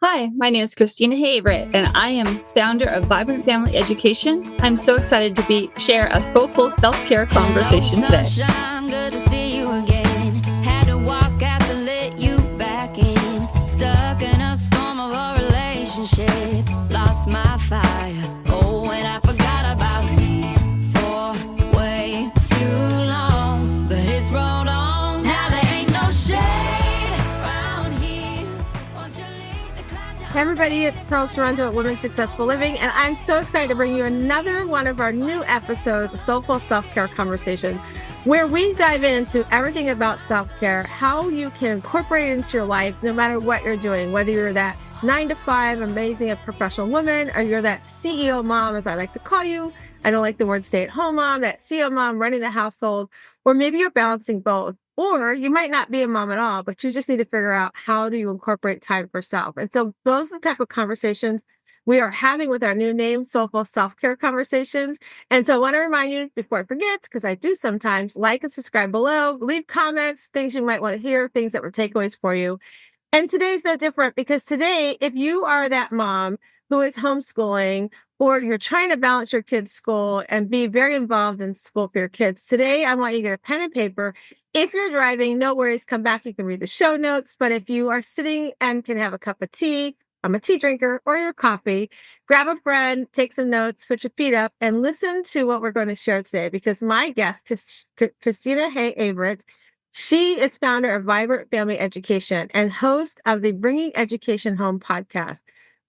Hi, my name is Kristina Heagh-Avritt, and I am founder of Vibrant Family Education. I'm so excited to share a soulful self-care conversation today. Sunshine, good to see you again. Had to walk out to let you back in. Stuck in a storm of a relationship. Lost my fire. Oh, and I forgot about me for way too long. But it's rolled on. Now there ain't no shade around here. Once you leave the clouds. Hey everybody, it's Pearl Sharonda at Women's Successful Living, and I'm so excited to bring you another one of our new episodes of Soulful Self-Care Conversations, where we dive into everything about self-care, how you can incorporate it into your life no matter what you're doing, whether you're that 9-to-5 amazing professional woman, or you're that CEO mom, as I like to call you. I don't like the word stay-at-home mom, that CEO mom running the household, or maybe you're balancing both. Or you might not be a mom at all, but you just need to figure out how do you incorporate time for self. And so those are the type of conversations we are having with our new name, Soulful Self-Care Conversations. And so I want to remind you before I forget, because I do sometimes, like and subscribe below, leave comments, things you might want to hear, things that were takeaways for you. And today's no different, because today, if you are that mom who is homeschooling, or you're trying to balance your kids' school and be very involved in school for your kids, today I want you to get a pen and paper. If you're driving, no worries, come back, you can read the show notes. But if you are sitting and can have a cup of tea, I'm a tea drinker, or your coffee, grab a friend, take some notes, put your feet up, and listen to what we're going to share today. Because my guest, Kristina Heagh-Avritt, she is founder of Vibrant Family Education and host of the Bringing Education Home podcast,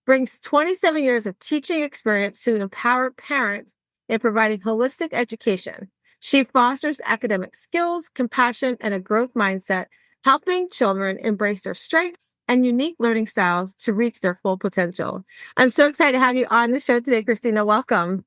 brings 27 years of teaching experience to empower parents in providing holistic education. She fosters academic skills, compassion, and a growth mindset, helping children embrace their strengths and unique learning styles to reach their full potential. I'm so excited to have you on the show today, Kristina. Welcome.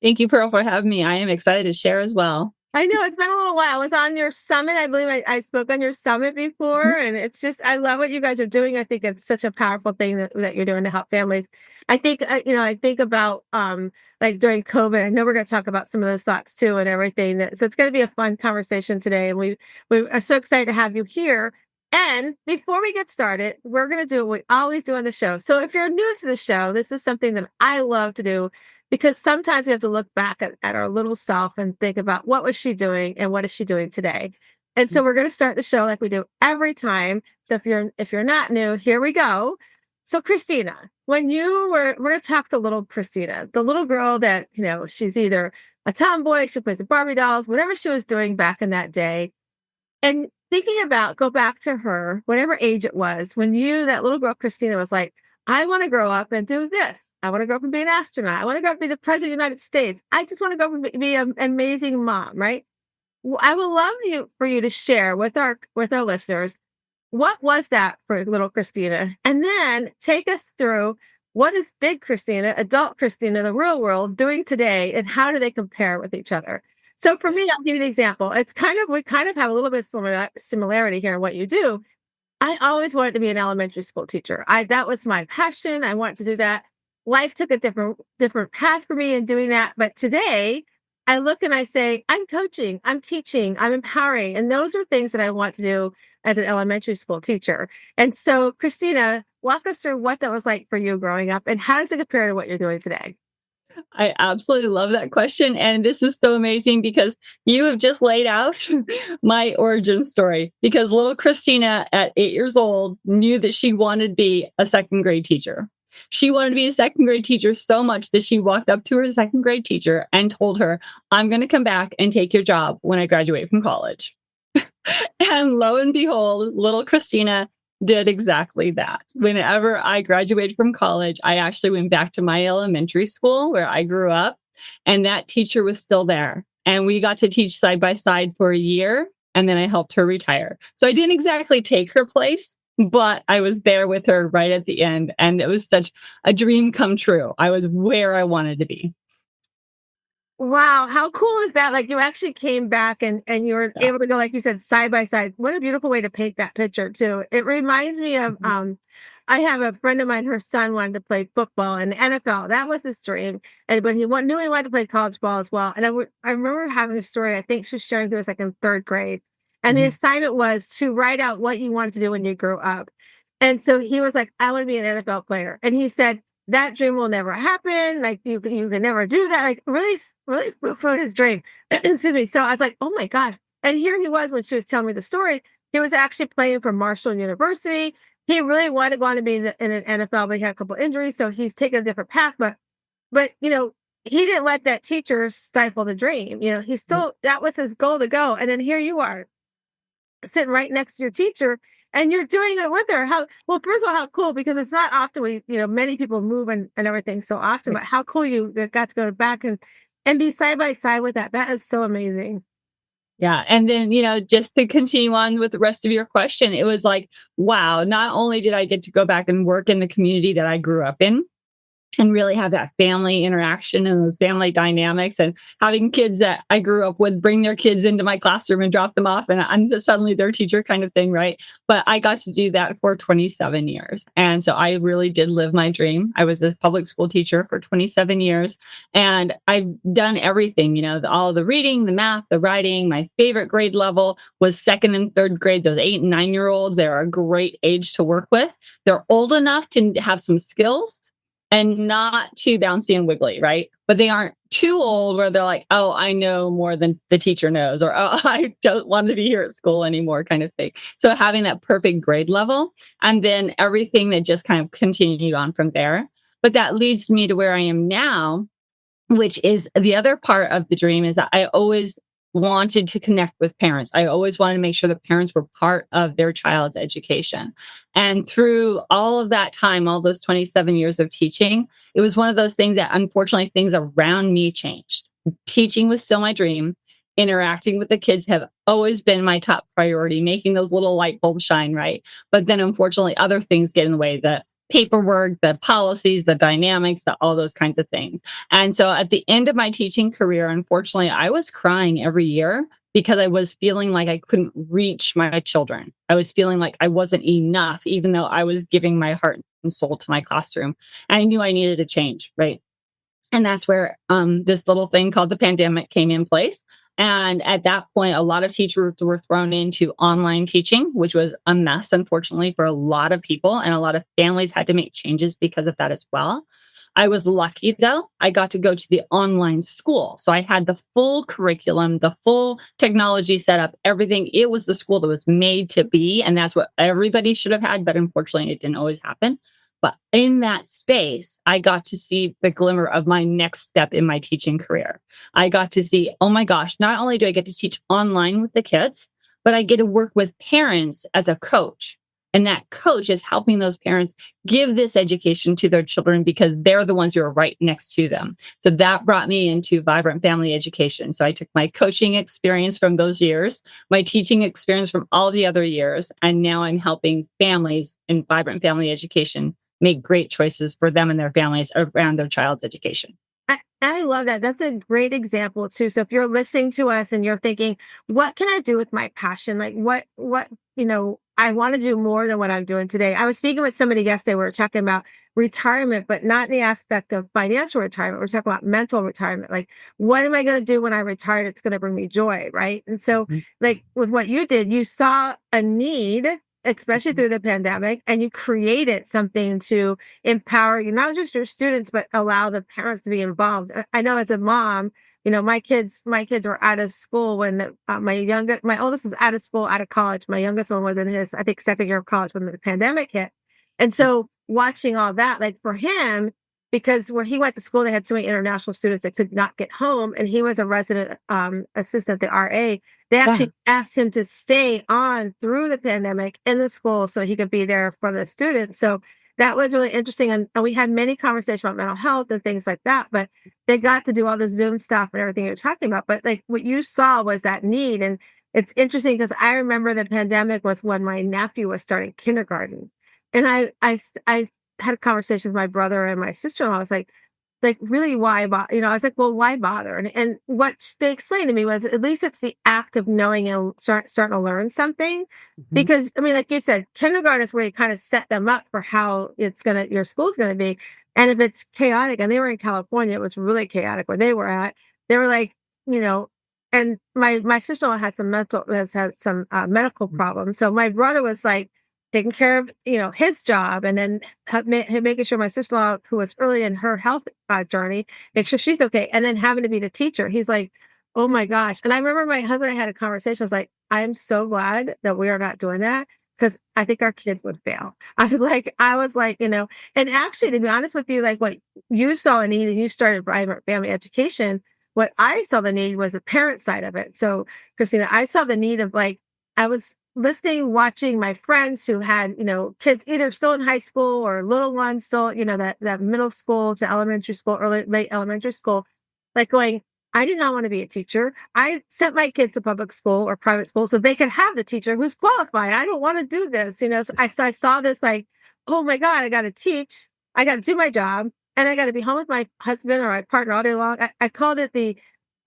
Thank you, Pearl, for having me. I am excited to share as well. I know it's been a little while. I was on your summit. I believe I spoke on your summit before, and it's just, I love what you guys are doing. I think it's such a powerful thing that you're doing to help families. I think, I think about, like during COVID, I know we're going to talk about some of those thoughts too and everything so it's going to be a fun conversation today. And we are so excited to have you here. And before we get started, we're going to do what we always do on the show. So if you're new to the show, this is something that I love to do, because sometimes we have to look back at our little self and think about what was she doing and what is she doing today. And so we're going to start the show like we do every time. So if you're not new, here we go. So Kristina, we're going to talk to little Kristina, the little girl that, she's either a tomboy, she plays with Barbie dolls, whatever she was doing back in that day. And thinking about, go back to her, whatever age it was, when that little girl Kristina was like, I want to grow up and do this. I want to grow up and be an astronaut. I want to grow up and be the president of the United States. I just want to go up and be an amazing mom, right? Well, I would love for you to share with our listeners, what was that for little Kristina? And then take us through, what is big Kristina, adult Kristina, the real world doing today, and how do they compare with each other? So for me, I'll give you the example. We kind of have a little bit of similarity here in what you do. I always wanted to be an elementary school teacher. That was my passion. I wanted to do that. Life took a different path for me in doing that. But today I look and I say, I'm coaching, I'm teaching, I'm empowering. And those are things that I want to do as an elementary school teacher. And so, Kristina, walk us through what that was like for you growing up, and how does it compare to what you're doing today? I absolutely love that question. And this is so amazing because you have just laid out my origin story. Because little Kristina at 8 years old knew that she wanted to be a second grade teacher. She wanted to be a second grade teacher so much that she walked up to her second grade teacher and told her, I'm going to come back and take your job when I graduate from college. And lo and behold, little Kristina did exactly that. Whenever I graduated from college, I actually went back to my elementary school where I grew up, and that teacher was still there. And we got to teach side by side for a year, and then I helped her retire. So I didn't exactly take her place, but I was there with her right at the end. And it was such a dream come true. I was where I wanted to be. Wow, how cool is that? Like, you actually came back and you were able to go, like you said, side by side. What a beautiful way to paint that picture too. It reminds me of, I have a friend of mine, her son wanted to play football in the NFL. That was his dream. But knew he wanted to play college ball as well. And I remember having a story, I think she was sharing through, it was like in third grade. And the assignment was to write out what you wanted to do when you grew up. And so he was like, I want to be an NFL player. And he said, that dream will never happen. Like you can never do that. Like really, really fulfilled his dream. Excuse me. So I was like, oh my gosh. And here he was when she was telling me the story. He was actually playing for Marshall University. He really wanted to go on to be in an NFL, but he had a couple injuries. So he's taken a different path. But he didn't let that teacher stifle the dream. He still, that was his goal to go. And then here you are sitting right next to your teacher and you're doing it with her. Well, first of all, how cool, because it's not often many people move and everything so often, but how cool you got to go back and be side by side with that. That is so amazing. Yeah. And then, just to continue on with the rest of your question, it was like, wow, not only did I get to go back and work in the community that I grew up in, and really have that family interaction and those family dynamics, and having kids that I grew up with bring their kids into my classroom and drop them off, and I'm just suddenly their teacher kind of thing, right? But I got to do that for 27 years. And so I really did live my dream. I was a public school teacher for 27 years, and I've done everything, all the reading, the math, the writing. My favorite grade level was second and third grade. Those 8 and 9-year-olds, they're a great age to work with. They're old enough to have some skills and not too bouncy and wiggly, right? But they aren't too old where they're like, oh, I know more than the teacher knows, or oh, I don't want to be here at school anymore kind of thing. So having that perfect grade level, and then everything that just kind of continued on from there. But that leads me to where I am now, which is the other part of the dream, is that I always wanted to connect with parents. I always wanted to make sure that parents were part of their child's education. And through all of that time, all those 27 years of teaching, it was one of those things that unfortunately things around me changed. Teaching was still my dream. Interacting with the kids have always been my top priority, making those little light bulbs shine, right? But then unfortunately other things get in the way. The paperwork, the policies, the dynamics, all those kinds of things. And so at the end of my teaching career, unfortunately, I was crying every year because I was feeling like I couldn't reach my children. I was feeling like I wasn't enough, even though I was giving my heart and soul to my classroom. And I knew I needed a change, right? And that's where this little thing called the pandemic came in place. And at that point, a lot of teachers were thrown into online teaching, which was a mess, unfortunately, for a lot of people. And a lot of families had to make changes because of that as well. I was lucky, though. I got to go to the online school. So I had the full curriculum, the full technology set up, everything. It was the school that was made to be. And that's what everybody should have had. But unfortunately, it didn't always happen. But in that space, I got to see the glimmer of my next step in my teaching career. I got to see, oh my gosh, not only do I get to teach online with the kids, but I get to work with parents as a coach. And that coach is helping those parents give this education to their children because they're the ones who are right next to them. So that brought me into Vibrant Family Education. So I took my coaching experience from those years, my teaching experience from all the other years, and now I'm helping families in Vibrant Family Education make great choices for them and their families around their child's education. I love that. That's a great example too. So if you're listening to us and you're thinking, what can I do with my passion? Like what, I want to do more than what I'm doing today. I was speaking with somebody yesterday. We were talking about retirement, but not in the aspect of financial retirement. We're talking about mental retirement. Like, what am I going to do when I retire? It's going to bring me joy. Right. And so like with what you did, you saw a need, especially through the pandemic, and you created something to empower you, not just your students, but allow the parents to be involved. I know as a mom, my kids were out of school when my oldest was out of school, out of college. My youngest one was in his, I think, second year of college when the pandemic hit. And so watching all that, like for him, because where he went to school, they had so many international students that could not get home. And he was a resident assistant at the RA. They actually asked him to stay on through the pandemic in the school so he could be there for the students. So that was really interesting. And we had many conversations about mental health and things like that, but they got to do all the Zoom stuff and everything you're talking about. But like what you saw was that need. And it's interesting because I remember the pandemic was when my nephew was starting kindergarten. And I had a conversation with my brother and my sister-in-law. I was like, really, why bother? I was like, well, why bother? And what they explained to me was at least it's the act of knowing and starting to learn something. Because I mean, like you said, kindergarten is where you kind of set them up for how your school's going to be. And if it's chaotic, and they were in California, it was really chaotic where they were at. They were like, and my sister-in-law has had some medical problems. So my brother was like, taking care of, his job, and then making sure my sister-in-law, who was early in her health journey, make sure she's okay. And then having to be the teacher. He's like, oh my gosh. And I remember my husband and I had a conversation. I was like, I'm so glad that we are not doing that, because I think our kids would fail. I was like, and actually, to be honest with you, like what you saw a need and you started private family education, what I saw the need was the parent side of it. So, Kristina, I saw the need of, like, I was listening, watching my friends who had, kids either still in high school or little ones still, that middle school to elementary school, early, late elementary school, like going, I did not want to be a teacher. I sent my kids to public school or private school so they could have the teacher who's qualified. I don't want to do this, So I saw this like, oh my God, I got to teach. I got to do my job, and I got to be home with my husband or my partner all day long. I called it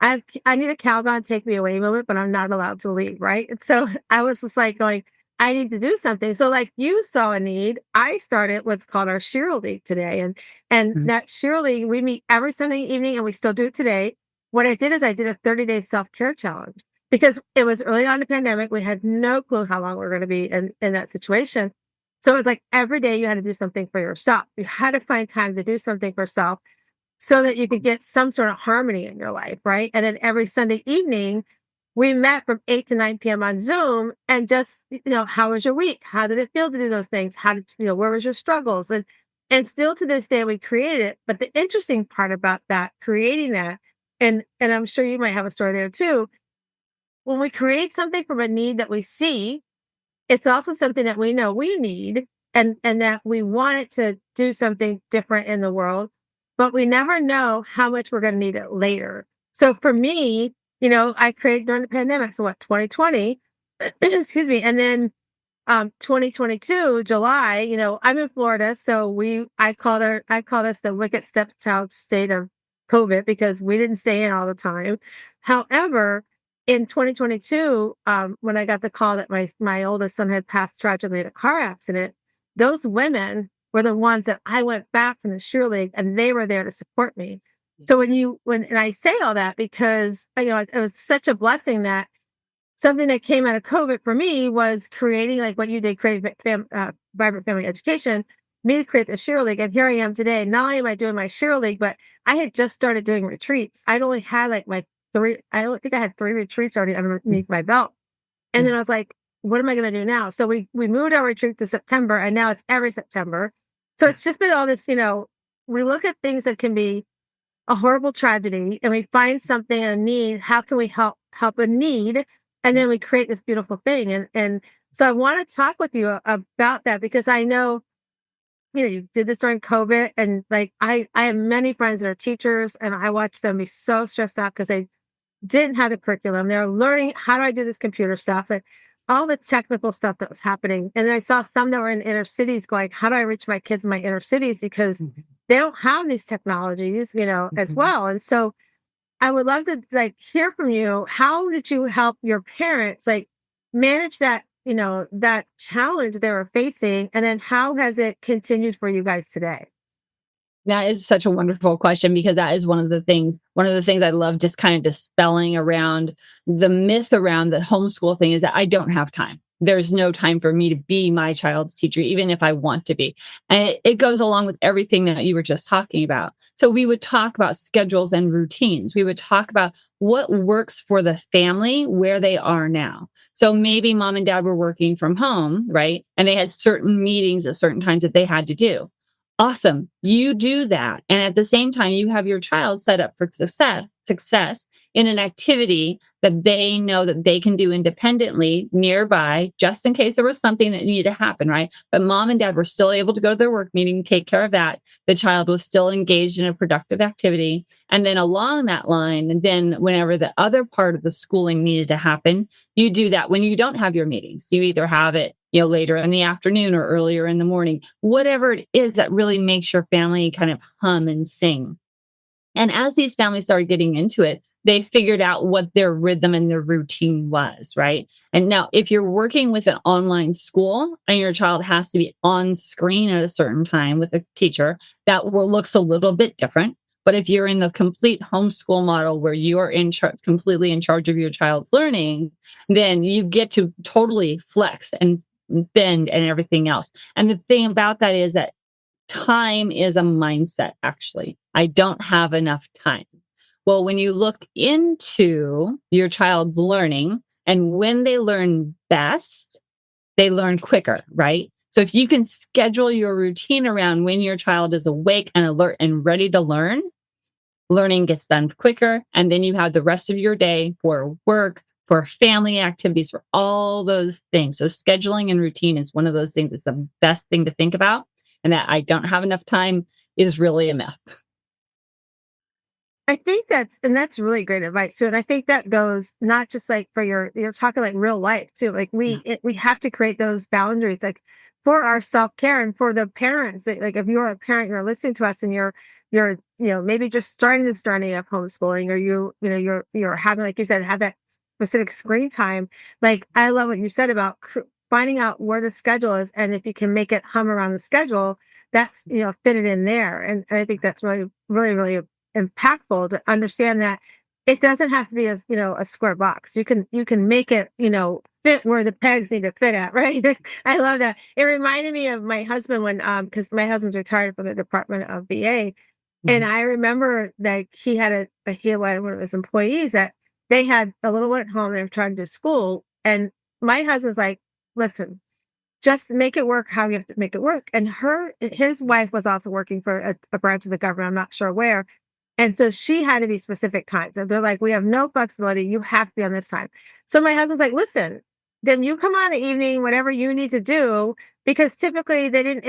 I need a Calgon take me away moment, but I'm not allowed to leave. Right. And so I was just like going, I need to do something. So like you saw a need, I started what's called our Shiro League today. And Mhm. that Shiro League, we meet every Sunday evening, and we still do it today. What I did is I did a 30-day self-care challenge, because it was early on in the pandemic. We had no clue how long we were going to be in that situation. So it was like every day you had to do something for yourself. You had to find time to do something for yourself so that you could get some sort of harmony in your life, right? And then every Sunday evening, we met from 8 to 9 p.m. on Zoom, and just, how was your week? How did it feel to do those things? How did, where was your struggles? And still to this day, we created it. But the interesting part about that, creating that, and I'm sure you might have a story there too, when we create something from a need that we see, it's also something that we know we need, and that we want it to do something different in the world, but we never know how much we're going to need it later. So for me, I created during the pandemic. So what, 2020, excuse me. And then 2022, July, I'm in Florida. So I called us the wicked stepchild state of COVID, because we didn't stay in all the time. However, in 2022, when I got the call that my oldest son had passed tragically in a car accident, those women were the ones that I went back from the Shiro League, and they were there to support me. So when I say all that, because it was such a blessing that something that came out of COVID for me was creating, like what you did, create vibrant family education, me to create the Shiro League. And here I am today. Not only am I doing my Shiro League, but I had just started doing retreats. I'd only had like I don't think I had 3 retreats already underneath my belt. And then I was like, what am I going to do now? So we moved our retreat to September, and now it's every September. So it's just been all this, we look at things that can be a horrible tragedy, and we find something, a need. How can we help a need? And then we create this beautiful thing. And so I want to talk with you about that, because I know, you did this during COVID, and like, I have many friends that are teachers, and I watch them be so stressed out because they didn't have the curriculum. They're learning, how do I do this computer stuff, and all the technical stuff that was happening. And I saw some that were in inner cities going, how do I reach my kids in my inner cities? Because they don't have these technologies, as well. And so I would love to like hear from you. How did you help your parents like manage that, that challenge they were facing? And then how has it continued for you guys today? That is such a wonderful question, because that is one of the things I love, just kind of dispelling around the myth around the homeschool thing, is that I don't have time. There's no time for me to be my child's teacher, even if I want to be. And it goes along with everything that you were just talking about. So we would talk about schedules and routines. We would talk about what works for the family where they are now. So maybe mom and dad were working from home, right? And they had certain meetings at certain times that they had to do. Awesome. You do that. And at the same time, you have your child set up for success in an activity that they know that they can do independently nearby, just in case there was something that needed to happen, right? But mom and dad were still able to go to their work meeting, take care of that. The child was still engaged in a productive activity. And then along that line, and then whenever the other part of the schooling needed to happen, you do that when you don't have your meetings. You either have it, later in the afternoon or earlier in the morning, whatever it is that really makes your family kind of hum and sing. And as these families started getting into it, they figured out what their rhythm and their routine was, right? And now, if you're working with an online school and your child has to be on screen at a certain time with a teacher, that looks a little bit different. But if you're in the complete homeschool model where you're completely in charge of your child's learning, then you get to totally flex and bend and everything else. And the thing about that is that time is a mindset, actually. I don't have enough time. Well, when you look into your child's learning and when they learn best, they learn quicker, right? So if you can schedule your routine around when your child is awake and alert and ready to learn, learning gets done quicker. And then you have the rest of your day for work, for family activities, for all those things. So scheduling and routine is one of those things that's the best thing to think about. And that I don't have enough time is really a myth. I think that's really great advice too. And I think that goes not just like for you're talking like real life too. Like we have to create those boundaries, like for our self-care and for the parents. Like if you're a parent, you're listening to us and you're, maybe just starting this journey of homeschooling, or you're having, like you said, have that specific screen time. Like I love what you said about finding out where the schedule is. And if you can make it hum around the schedule, that's, fit it in there. And I think that's really, really, really impactful to understand that it doesn't have to be a square box. You can make it, fit where the pegs need to fit at, right? I love that. It reminded me of my husband when because my husband's retired from the Department of VA. And I remember that he had he had one of his employees that they had a little one at home. They were trying to do school. And my husband's like, listen, just make it work how you have to make it work. And his wife was also working for a branch of the government. I'm not sure where. And so she had to be specific times. And they're like, we have no flexibility. You have to be on this time. So my husband's like, listen, then you come on the evening, whatever you need to do, because typically they didn't,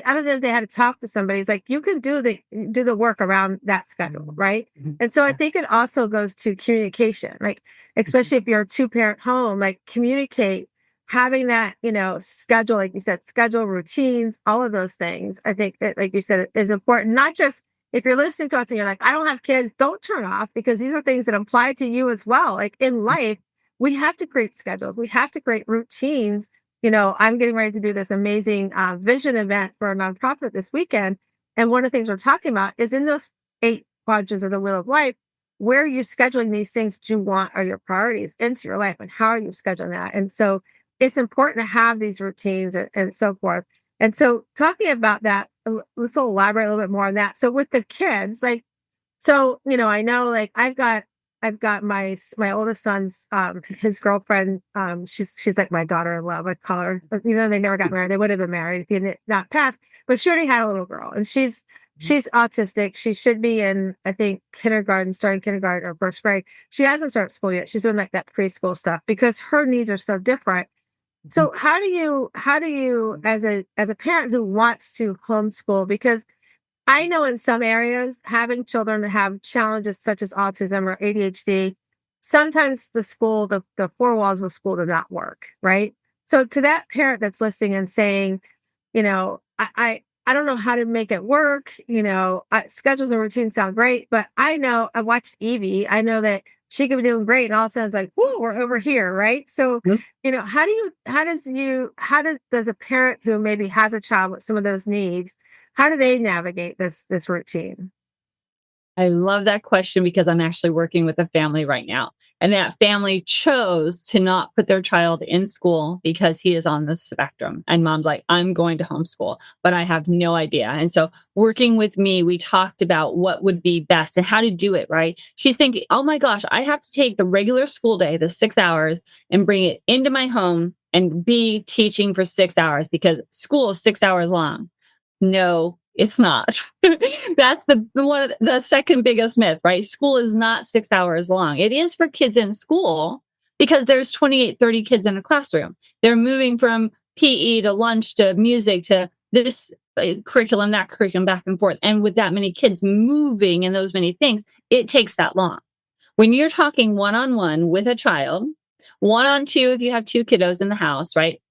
other than if they had to talk to somebody, it's like, you can do the work around that schedule. Right. And so I think it also goes to communication, like, especially if you're a 2-parent home, like communicate, having that, schedule, like you said, schedule, routines, all of those things. I think that, like you said, is important. Not just if you're listening to us and you're like, I don't have kids, don't turn off, because these are things that apply to you as well. Like in life, we have to create schedules. We have to create routines. I'm getting ready to do this amazing vision event for a nonprofit this weekend. And one of the things we're talking about is in those 8 quadrants of the wheel of life, where are you scheduling these things that you want are your priorities into your life, and how are you scheduling that? And so it's important to have these routines and so forth. And so talking about that, let's elaborate a little bit more on that. So with the kids, like, so, I know, like I've got my oldest son's, his girlfriend, she's like my daughter-in-law, I call her, they never got married. They would have been married if he had not passed, but she already had a little girl, and she's autistic. She should be in, I think, starting kindergarten or first grade. She hasn't started school yet. She's doing like that preschool stuff because her needs are so different. So how do you, as a parent who wants to homeschool, because I know in some areas having children have challenges such as autism or ADHD, sometimes the 4 walls of school do not work, right? So to that parent that's listening and saying, I don't know how to make it work, schedules and routines sound great, but I watched Evie. I know that she could be doing great, and all of a sudden it's like, whoa, we're over here, right? So, how does a parent who maybe has a child with some of those needs, how do they navigate this routine? I love that question because I'm actually working with a family right now. And that family chose to not put their child in school because he is on the spectrum. And mom's like, I'm going to homeschool, but I have no idea. And so working with me, we talked about what would be best and how to do it, right? She's thinking, oh my gosh, I have to take the regular school day, the 6 hours, and bring it into my home and be teaching for 6 hours because school is 6 hours long. No, it's not. That's the second biggest myth, right? School is not 6 hours long. It is for kids in school because there's 28, 30 kids in a classroom. They're moving from PE to lunch to music to this curriculum, that curriculum, back and forth. And with that many kids moving and those many things, it takes that long. When you're talking one-on-one with a child, one-on-two if you have 2 kiddos in the house, right?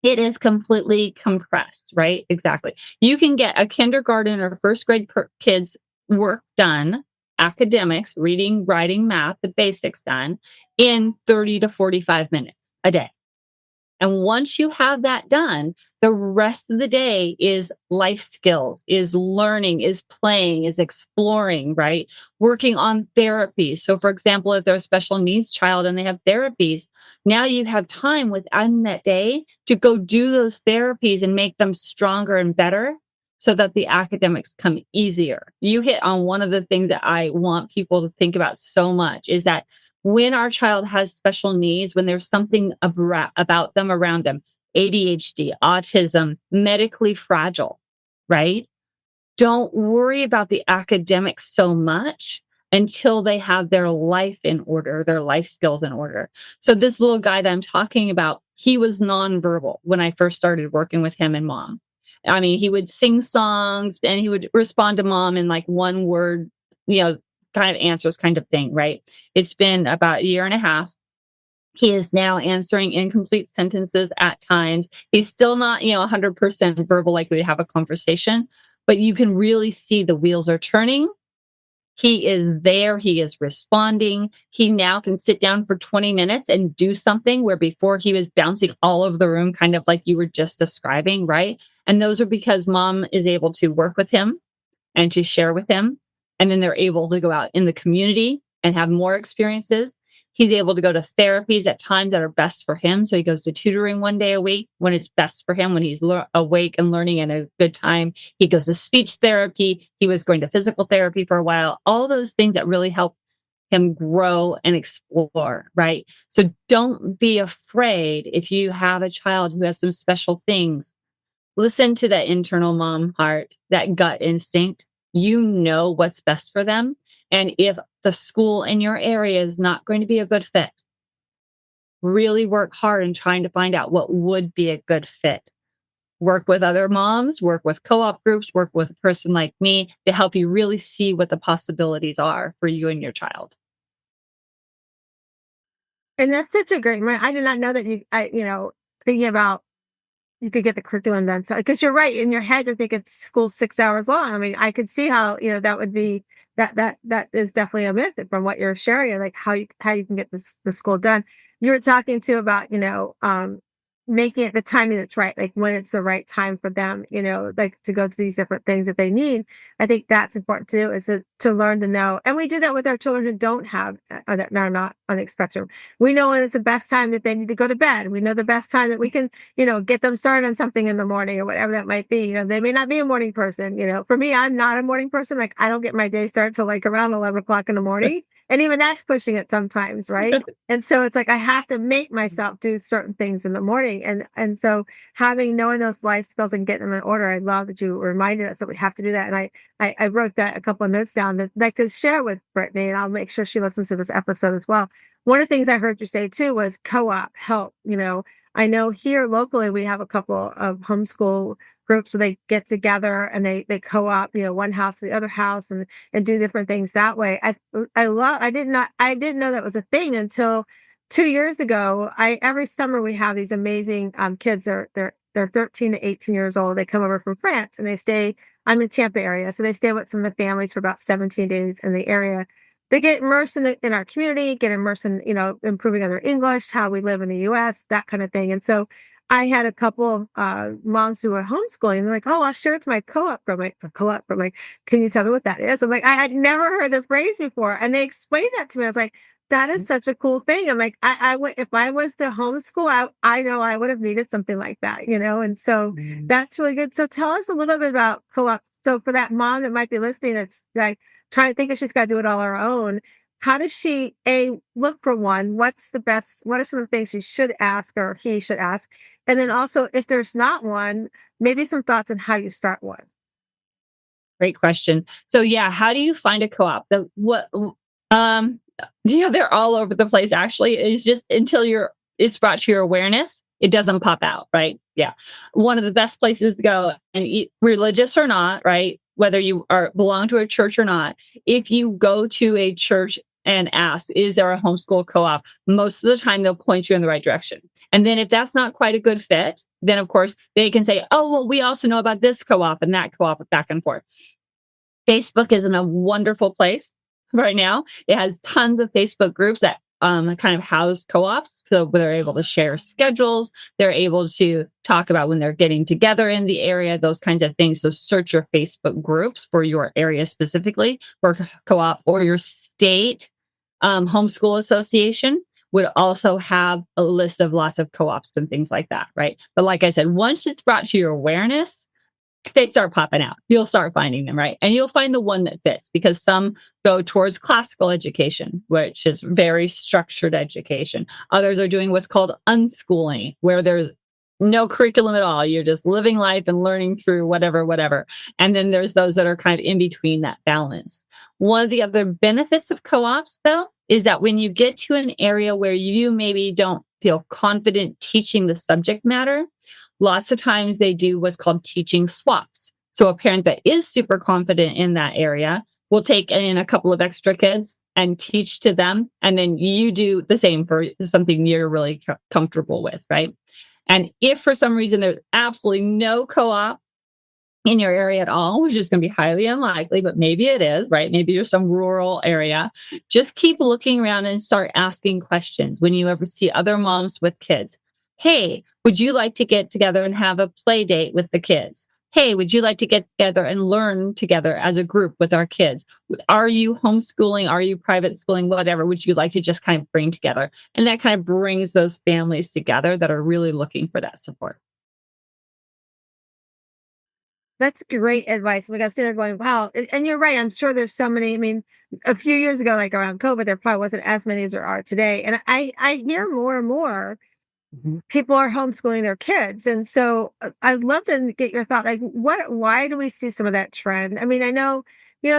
It is completely compressed, right? Exactly. You can get a kindergarten or first grade kids work done, academics, reading, writing, math, the basics done in 30 to 45 minutes a day. And once you have that done, the rest of the day is life skills, is learning, is playing, is exploring, right? Working on therapies. So, for example, if they're a special needs child and they have therapies, now you have time within that day to go do those therapies and make them stronger and better so that the academics come easier. You hit on one of the things that I want people to think about so much is that when our child has special needs, when there's something about them, around them, ADHD, autism, medically fragile, right? Don't worry about the academics so much until they have their life in order, their life skills in order. So this little guy that I'm talking about, he was nonverbal when I first started working with him and mom. I mean, he would sing songs and he would respond to mom in like one word, kind of answers kind of thing, right? It's been about a year and a half. He is now answering incomplete sentences at times. He's still not, 100% verbal like we'd have a conversation, but you can really see the wheels are turning. He is there. He is responding. He now can sit down for 20 minutes and do something where before he was bouncing all over the room, kind of like you were just describing, right? And those are because mom is able to work with him and to share with him. And then they're able to go out in the community and have more experiences. He's able to go to therapies at times that are best for him. So he goes to tutoring one day a week when it's best for him, when he's awake and learning in a good time. He goes to speech therapy. He was going to physical therapy for a while. All those things that really help him grow and explore, right? So don't be afraid if you have a child who has some special things. Listen to that internal mom heart, that gut instinct. You know what's best for them. And if the school in your area is not going to be a good fit, really work hard in trying to find out what would be a good fit. Work with other moms, work with co-op groups, work with a person like me to help you really see what the possibilities are for you and your child. And that's such a great, I did not know that thinking about you could get the curriculum done. So, because you're right, in your head, you're thinking school's 6 hours long. I mean, I could see how, that would be, that is definitely a myth from what you're sharing, like how you can get the school done. You were talking too about, making it the timing that's right, like when it's the right time for them, like to go to these different things that they need. I think that's important too, is to learn to know. And we do that with our children who don't have, that are not on the spectrum. We know when it's the best time that they need to go to bed. We know the best time that we can, get them started on something in the morning or whatever that might be. They may not be a morning person. For me, I'm not a morning person. Like I don't get my day started till like around 11 o'clock in the morning. And even that's pushing it sometimes, right? And so it's like I have to make myself do certain things in the morning. And so knowing those life skills and getting them in order, I love that you reminded us that we have to do that. And I wrote that a couple of notes down that I'd like to share with Brittany, and I'll make sure she listens to this episode as well. One of the things I heard you say too was co-op help. I know here locally we have a couple of homeschool groups where they get together and they co-op, one house to the other house and do different things that way. I didn't know that was a thing until 2 years ago. Every summer we have these amazing kids. They're 13 to 18 years old. They come over from France and they stay. I'm in Tampa area, so they stay with some of the families for about 17 days in the area. They get immersed in our community, get immersed in, improving on their English, how we live in the US, that kind of thing. And so I had a couple of moms who were homeschooling. They're like, "Oh, I'll share it to my co-op." From my co-op. From like, "Can you tell me what that is?" I'm like, I had never heard the phrase before, and they explained that to me. I was like, "That is such a cool thing." I'm like, I would, if I was to homeschool, I know I would have needed something like that, And so that's really good. So tell us a little bit about co-op. So for that mom that might be listening, that's like trying to think if she's got to do it all on her own. How does she look for one? What are some of the things she should ask or he should ask? And then also, if there's not one, maybe some thoughts on how you start one. Great question. So yeah, how do you find a co-op? They're all over the place. Actually, it's just until it's brought to your awareness, it doesn't pop out, right? Yeah. One of the best places to go, and religious or not, right? Whether you belong to a church or not, if you go to a church and ask, is there a homeschool co-op? Most of the time, they'll point you in the right direction. And then if that's not quite a good fit, then of course, they can say, "Oh, well, we also know about this co-op and that co-op," back and forth. Facebook is in a wonderful place right now. It has tons of Facebook groups that kind of house co-ops. So they're able to share schedules. They're able to talk about when they're getting together in the area, those kinds of things. So search your Facebook groups for your area specifically for co-op, or your state homeschool association would also have a list of lots of co-ops and things like that, right? But like I said, once it's brought to your awareness, they start popping out. You'll start finding them, right? And you'll find the one that fits, because some go towards classical education, which is very structured education. Others are doing what's called unschooling, where there's no curriculum at all. You're just living life and learning through whatever. And then there's those that are kind of in between that balance. One of the other benefits of co-ops, though, is that when you get to an area where you maybe don't feel confident teaching the subject matter, lots of times they do what's called teaching swaps. So a parent that is super confident in that area will take in a couple of extra kids and teach to them. And then you do the same for something you're really comfortable with, right? And if for some reason there's absolutely no co-op in your area at all, which is going to be highly unlikely, but maybe it is, right? Maybe you're some rural area. Just keep looking around and start asking questions when you ever see other moms with kids. Hey, would you like to get together and have a play date with the kids? Hey, would you like to get together and learn together as a group with our kids? Are you homeschooling? Are you private schooling? Whatever would you like to just kind of bring together? And that kind of brings those families together that are really looking for that support. That's great advice. Like I'm sitting there going, wow. And you're right. I'm sure there's so many. I mean, a few years ago, like around COVID, there probably wasn't as many as there are today. And I hear more and more Mhm. people are homeschooling their kids. And so I'd love to get your thought. Like, why do we see some of that trend? I mean, I know,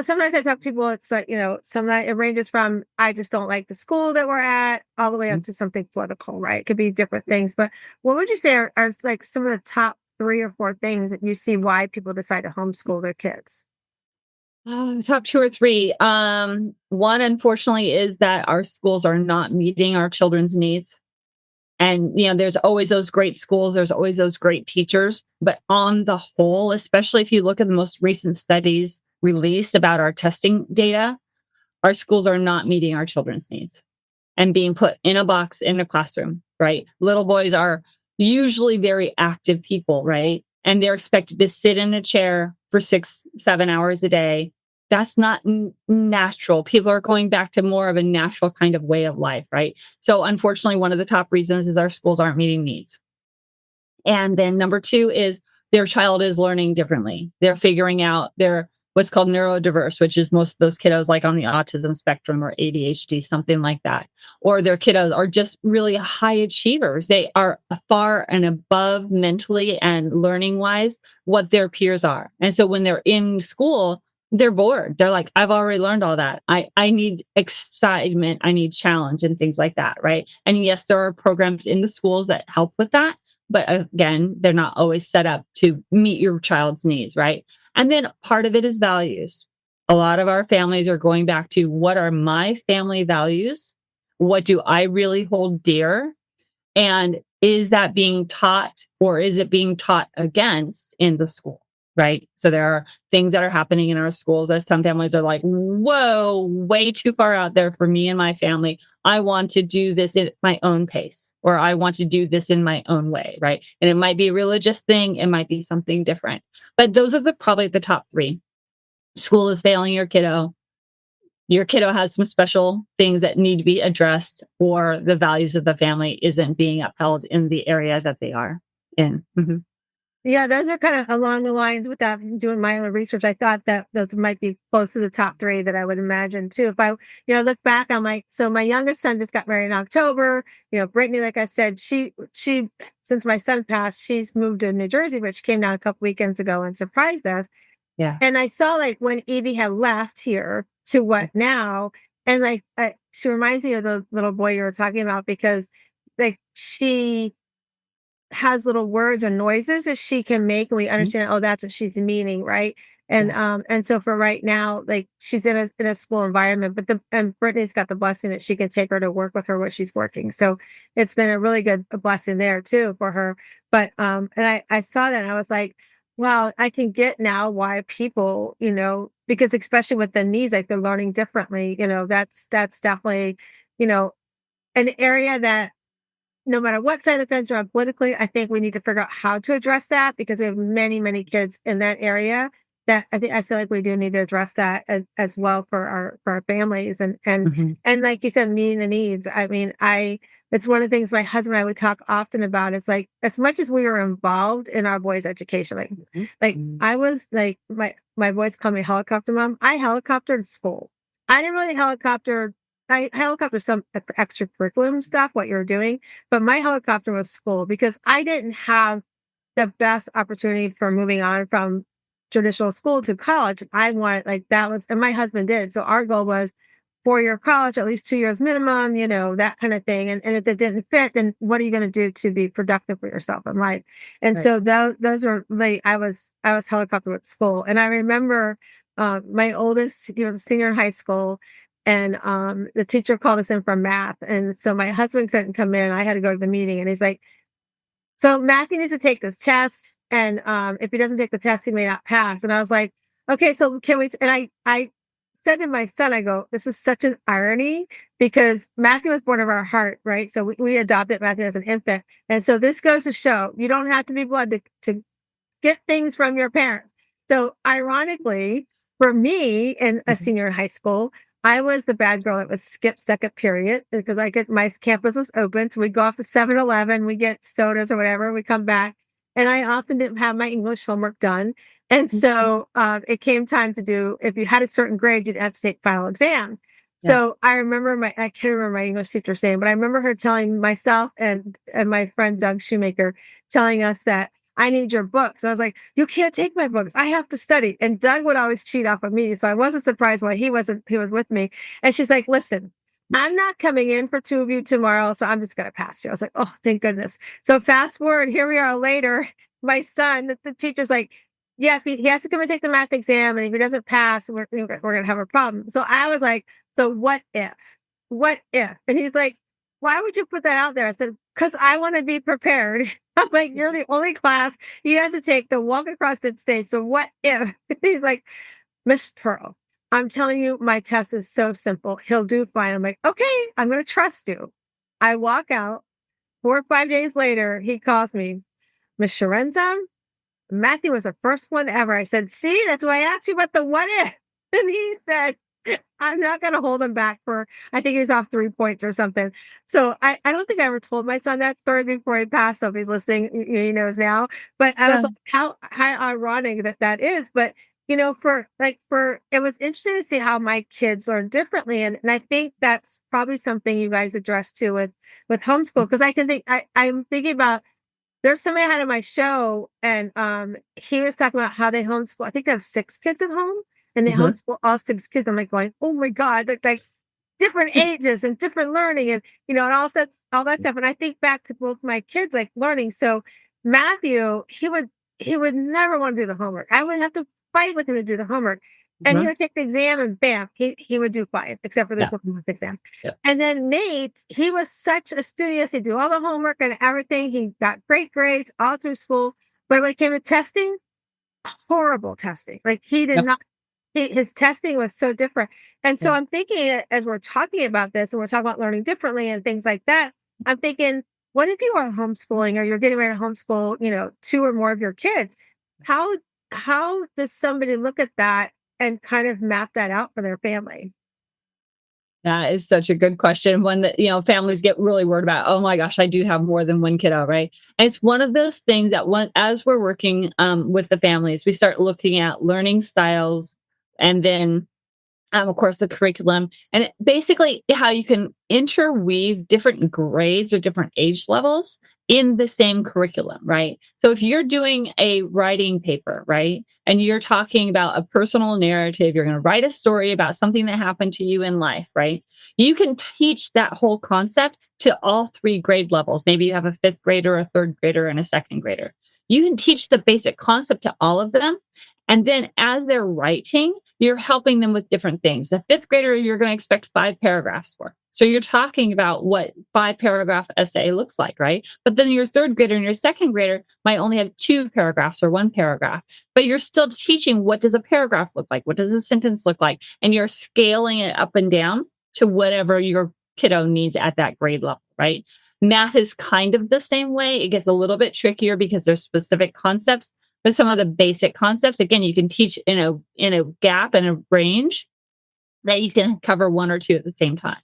sometimes I talk to people, it's like, sometimes it ranges from, I just don't like the school that we're at, all the way up to something political, right? It could be different things. But what would you say are like some of the top 3 or 4 things that you see why people decide to homeschool their kids? Top two or three. One, unfortunately, is that our schools are not meeting our children's needs. And, there's always those great schools, there's always those great teachers. But on the whole, especially if you look at the most recent studies released about our testing data, our schools are not meeting our children's needs and being put in a box in a classroom, right? Little boys are usually very active people, right? And they're expected to sit in a chair for 6, 7 hours a day. That's not natural. People are going back to more of a natural kind of way of life, right? So unfortunately, one of the top reasons is our schools aren't meeting needs. And then number two is their child is learning differently. They're figuring out their what's called neurodiverse, which is most of those kiddos like on the autism spectrum or ADHD, something like that. Or their kiddos are just really high achievers. They are far and above mentally and learning wise what their peers are. And so when they're in school, they're bored. They're like, I've already learned all that. I need excitement. I need challenge and things like that. Right. And yes, there are programs in the schools that help with that. But again, they're not always set up to meet your child's needs, right? And then part of it is values. A lot of our families are going back to what are my family values? What do I really hold dear? And is that being taught or is it being taught against in the school? Right. So there are things that are happening in our schools that some families are like, whoa, way too far out there for me and my family. I want to do this at my own pace, or I want to do this in my own way. Right. And it might be a religious thing. It might be something different. But those are probably the top three. School is failing your kiddo. Your kiddo has some special things that need to be addressed, or the values of the family isn't being upheld in the areas that they are in. Mm-hmm. Yeah, those are kind of along the lines with that. Doing my own research, I thought that those might be close to the top 3 that I would imagine too. If I, look back on my youngest son just got married in October. Brittany, like I said, she, since my son passed, she's moved to New Jersey, but she came down a couple weekends ago and surprised us. Yeah. And I saw like when Evie had left here to what now, and like she reminds me of the little boy you were talking about, because like she has little words or noises that she can make, and we understand, oh, that's what she's meaning, right? And so for right now, like she's in a school environment, but and Brittany's got the blessing that she can take her to work with her while she's working. So it's been a really good blessing there too for her. But and I saw that and I was like, wow, I can get now why people, because especially with the needs, like they're learning differently, that's definitely, you know, an area that no matter what side of the fence you're on politically, I think we need to figure out how to address that because we have many, many kids in that area that I feel like we do need to address that as well for our families and like you said, meeting the needs. I mean, it's one of the things my husband and I would talk often about. It's like as much as we were involved in our boys' education, like I was like my boys call me helicopter mom. I helicoptered school. I didn't really helicopter. I helicopter some extracurriculum stuff, what you're doing, but my helicopter was school because I didn't have the best opportunity for moving on from traditional school to college. I wanted like that was, and my husband did. So our goal was 4-year college, at least 2 years minimum, that kind of thing. And if it didn't fit, then what are you going to do to be productive for yourself in life? And so those were like, I was helicopter with school. And I remember, my oldest, he was a senior in high school. And the teacher called us in for math. And so my husband couldn't come in. I had to go to the meeting. And he's like, so Matthew needs to take this test. And if he doesn't take the test, he may not pass. And I was like, okay, so can we? And I said to my son, I go, this is such an irony because Matthew was born of our heart, right? So we adopted Matthew as an infant. And so this goes to show you don't have to be blood to get things from your parents. So ironically, for me in a senior in high school, I was the bad girl that was skipped second period because my campus was open. So we go off to 7-Eleven, we get sodas or whatever, we come back. And I often didn't have my English homework done. And so it came time to do, if you had a certain grade, you'd have to take final exam. Yeah. So I can't remember my English teacher saying, but I remember her telling myself and my friend Doug Shoemaker telling us that I need your books. And I was like, you can't take my books. I have to study. And Doug would always cheat off of me. So I wasn't surprised why he was with me. And she's like, listen, I'm not coming in for 2 of you tomorrow. So I'm just going to pass you. I was like, oh, thank goodness. So fast forward, here we are later. My son, the teacher's like, yeah, he has to come and take the math exam. And if he doesn't pass, we're going to have a problem. So I was like, so what if? What if? And he's like, why would you put that out there? I said, because I want to be prepared. I'm like, you're the only class he has to take to walk across the stage. So what if? He's like, Miss Pearl, I'm telling you, my test is so simple. He'll do fine. I'm like, okay, I'm going to trust you. I walk out. 4 or 5 days later, he calls me, Miss Sharenza, Matthew was the first one ever. I said, see, that's why I asked you about the what if. And he said, I'm not going to hold him back I think he was off 3 points or something. So I don't think I ever told my son that story before he passed. So if he's listening, he knows now. But I was like, how ironic that is. But, it was interesting to see how my kids learn differently. And I think that's probably something you guys address too with homeschool. Because I'm thinking about, there's somebody I had on my show and he was talking about how they homeschool. I think they have 6 kids at home. And they homeschool all 6 kids. I'm like going, oh my God, like different ages and different learning and, and all that stuff. And I think back to both my kids, like learning. So Matthew, he would never want to do the homework. I would have to fight with him to do the homework. And he would take the exam and bam, he would do fine, except for this one exam. Yeah. And then Nate, he was such a studious. He'd do all the homework and everything. He got great grades all through school. But when it came to testing, horrible testing. Like he did not. His testing was so different. And so I'm thinking as we're talking about this and we're talking about learning differently and things like that, I'm thinking, what if you are homeschooling or you're getting ready to homeschool, 2 or more of your kids? How does somebody look at that and kind of map that out for their family? That is such a good question. One that, families get really worried about. Oh my gosh, I do have more than one kiddo, right? And it's one of those things that as we're working with the families, we start looking at learning styles and then, of course, the curriculum and basically how you can interweave different grades or different age levels in the same curriculum, right? So if you're doing a writing paper, right, and you're talking about a personal narrative, you're going to write a story about something that happened to you in life, right? You can teach that whole concept to all 3 grade levels. Maybe you have a 5th grader, a 3rd grader, and a 2nd grader. You can teach the basic concept to all of them. And then as they're writing, you're helping them with different things. The 5th grader, you're going to expect 5 paragraphs for. So you're talking about what 5-paragraph essay looks like, right? But then your 3rd grader and your 2nd grader might only have 2 paragraphs or 1 paragraph, but you're still teaching what does a paragraph look like? What does a sentence look like? And you're scaling it up and down to whatever your kiddo needs at that grade level, right? Math is kind of the same way. It gets a little bit trickier because there's specific concepts, but some of the basic concepts, again, you can teach in a gap and a range that you can cover one or two at the same time.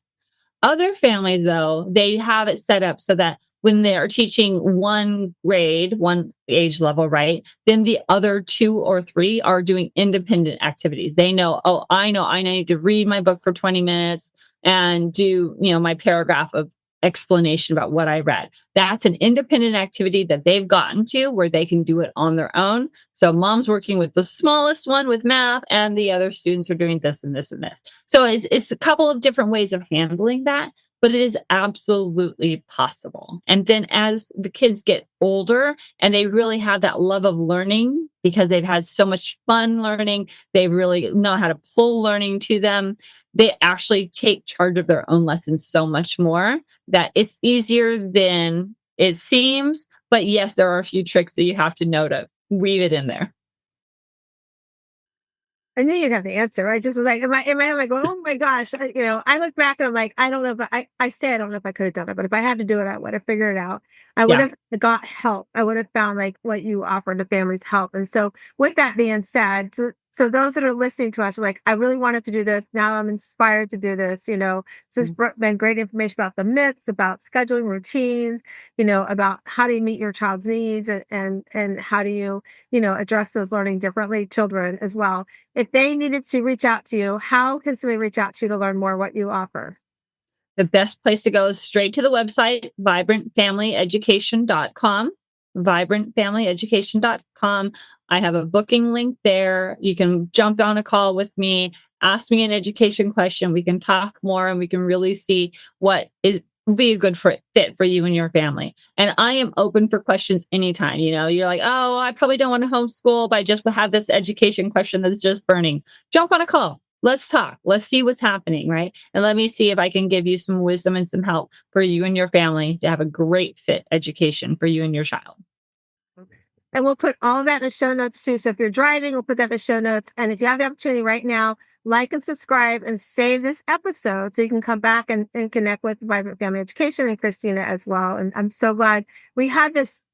Other families, though, they have it set up so that when they're teaching one grade, one age level, right, then the other two or three are doing independent activities. They know, oh, I need to read my book for 20 minutes and do, my paragraph of explanation about what I read. That's an independent activity that they've gotten to where they can do it on their own. So mom's working with the smallest one with math, and the other students are doing this and this and this. So it's a couple of different ways of handling that, but it is absolutely possible. And then as the kids get older and they really have that love of learning because they've had so much fun learning, they really know how to pull learning to them. They actually take charge of their own lessons so much more that it's easier than it seems. But yes, there are a few tricks that you have to know to weave it in there. I knew you'd have the answer. I just was like, in my head, I'm like, oh my gosh. I look back and I'm like, I don't know if I say I don't know if I could have done it, but if I had to do it, I would have figured it out. I would Yeah. have got help. I would have found like what you offered to families help. And so with that being said, so those that are listening to us are like, I really wanted to do this. Now I'm inspired to do this. This has been great information about the myths, about scheduling routines, about how do you meet your child's needs and how do you, address those learning differently children as well. If they needed to reach out to you, how can somebody reach out to you to learn more what you offer? The best place to go is straight to the website, vibrantfamilyeducation.com. Vibrantfamilyeducation.com. I have a booking link there. You can jump on a call with me, ask me an education question. We can talk more and we can really see what is be a good fit for you and your family. And I am open for questions anytime. You're like, oh, I probably don't want to homeschool, but I just have this education question that's just burning. Jump on a call. Let's talk. Let's see what's happening, right? And let me see if I can give you some wisdom and some help for you and your family to have a great fit education for you and your child. And we'll put all of that in the show notes too. So if you're driving, we'll put that in the show notes. And if you have the opportunity right now, like and subscribe and save this episode so you can come back and connect with Vibrant Family Education and Kristina as well. And I'm so glad we had this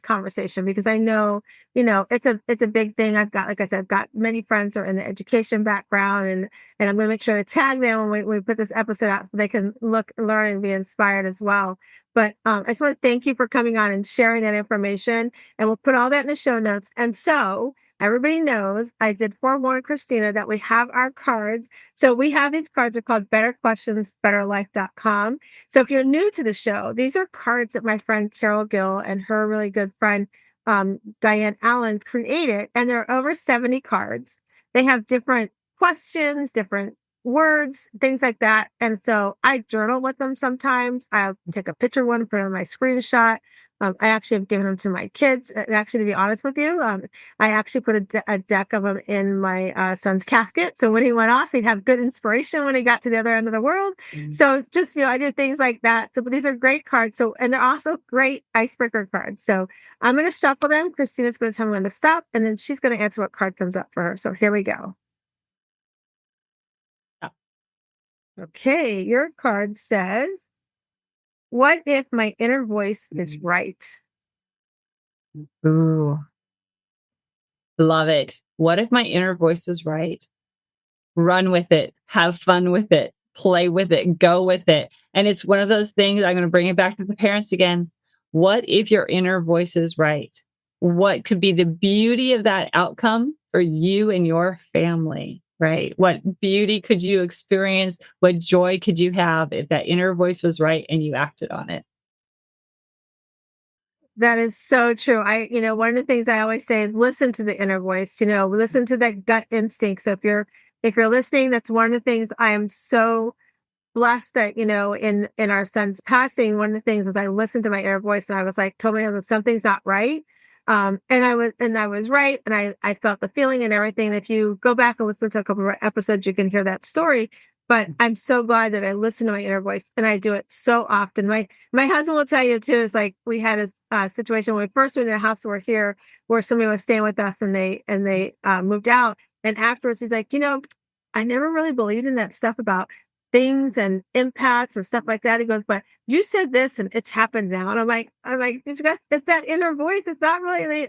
conversation because I know, it's a big thing. Like I said, I've got many friends who are in the education background and I'm going to make sure to tag them when we put this episode out so they can look, learn and be inspired as well. But I just want to thank you for coming on and sharing that information. And we'll put all that in the show notes. And so everybody knows I did forewarn Kristina that we have our cards. So we have these cards are called Better Questions, BetterLife.com. So if you're new to the show, these are cards that my friend Carol Gill and her really good friend, Diane Allen created. And there are over 70 cards. They have different questions, different words, things like that. And so I journal with them sometimes. I'll take a picture of one, put it on my screenshot. I actually have given them to my kids. And actually, to be honest with you, I actually put a deck of them in my son's casket. So when he went off, he'd have good inspiration when he got to the other end of the world. Mm-hmm. So just, I did things like that. So but these are great cards. So, and they're also great icebreaker cards. So I'm going to shuffle them. Kristina's going to tell me when to stop. And then she's going to answer what card comes up for her. So here we go. Okay, your card says, what if my inner voice is right? Ooh, love it. What if my inner voice is right? Run with it, have fun with it, play with it, go with it. And it's one of those things, I'm going to bring it back to the parents again. What if your inner voice is right? What could be the beauty of that outcome for you and your family? Right? What beauty could you experience? What joy could you have if that inner voice was right and you acted on it? That is so true. One of the things I always say is listen to the inner voice, listen to that gut instinct. So if you're listening, that's one of the things I am so blessed that, in our son's passing, one of the things was I listened to my inner voice and I was like, told me something's not right. And I was right. And I felt the feeling and everything. And if you go back and listen to a couple of episodes, you can hear that story. But I'm so glad that I listen to my inner voice and I do it so often. My husband will tell you too, it's like we had a situation when we first went in a house over here where somebody was staying with us and they moved out. And afterwards he's like, I never really believed in that stuff about things and impacts and stuff like that. He goes, but you said this and it's happened now. And I'm like, it's that inner voice. It's not really,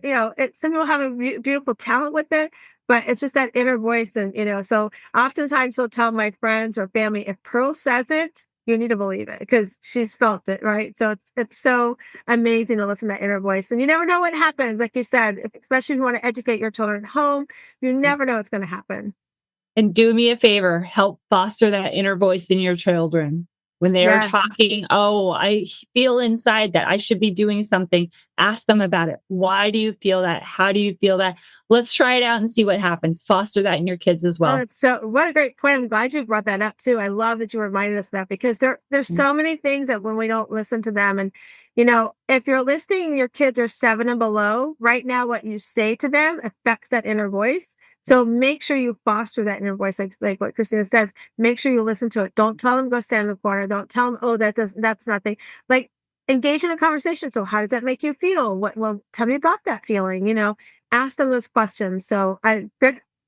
some people have a beautiful talent with it, but it's just that inner voice. And, so oftentimes he'll tell my friends or family, if Pearl says it, you need to believe it because she's felt it, right? So it's so amazing to listen to that inner voice. And you never know what happens. Like you said, especially if you want to educate your children at home, you never know what's going to happen. And do me a favor, help foster that inner voice in your children. When they are talking, oh, I feel inside that I should be doing something. Ask them about it. Why do you feel that? How do you feel that? Let's try it out and see what happens. Foster that in your kids as well. So what a great point. I'm glad you brought that up too. I love that you reminded us of that because there's so many things that when we don't listen to them and, if you're listening, your kids are 7 and below right now, what you say to them affects that inner voice. So make sure you foster that inner voice, like what Kristina says. Make sure you listen to it. Don't tell them go stand in the corner. Don't tell them, oh, that's nothing. Like engage in a conversation. So how does that make you feel? Well, tell me about that feeling. Ask them those questions. So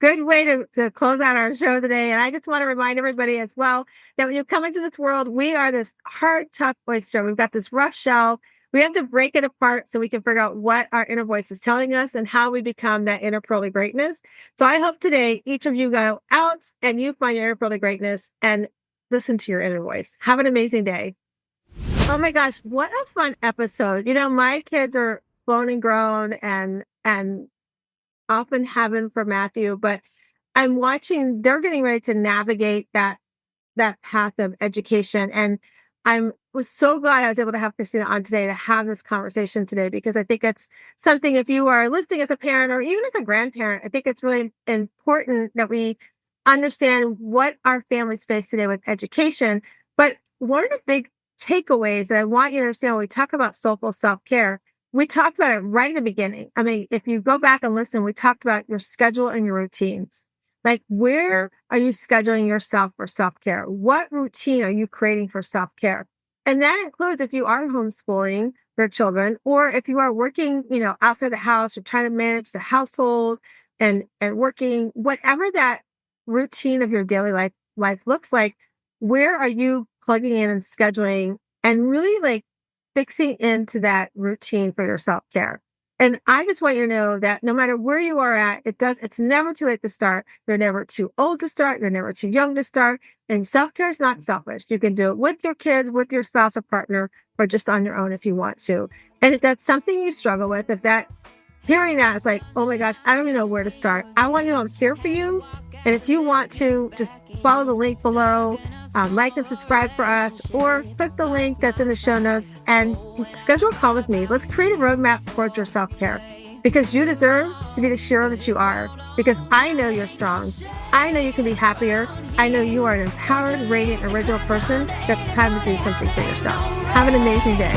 good way to close out our show today. And I just want to remind everybody as well that when you come into this world, we are this hard, tough oyster. We've got this rough shell. We have to break it apart so we can figure out what our inner voice is telling us and how we become that inner pearly greatness. So I hope today each of you go out and you find your inner pearly greatness and listen to your inner voice. Have an amazing day. Oh my gosh, what a fun episode. My kids are grown and grown and off in heaven for Matthew, but I'm watching, they're getting ready to navigate that path of education. And was so glad I was able to have Kristina on today to have this conversation today, because I think it's something, if you are listening as a parent or even as a grandparent, I think it's really important that we understand what our families face today with education. But one of the big takeaways that I want you to understand when we talk about soulful self-care, we talked about it right at the beginning. I mean, if you go back and listen, we talked about your schedule and your routines. Like, where are you scheduling yourself for self-care? What routine are you creating for self-care? And that includes if you are homeschooling your children, or if you are working, outside the house, or trying to manage the household and working, whatever that routine of your daily life looks like, where are you plugging in and scheduling and really like fixing into that routine for your self-care? And I just want you to know that no matter where you are at, it's never too late to start. You're never too old to start. You're never too young to start. And self-care is not selfish. You can do it with your kids, with your spouse or partner, or just on your own if you want to. And if that's something you struggle with, hearing that is like, oh my gosh, I don't even know where to start. I want you to know I'm here for you. And if you want to, just follow the link below, like and subscribe for us, or click the link that's in the show notes and schedule a call with me. Let's create a roadmap towards your self-care, because you deserve to be the hero that you are, because I know you're strong. I know you can be happier. I know you are an empowered, radiant, original person that's time to do something for yourself. Have an amazing day.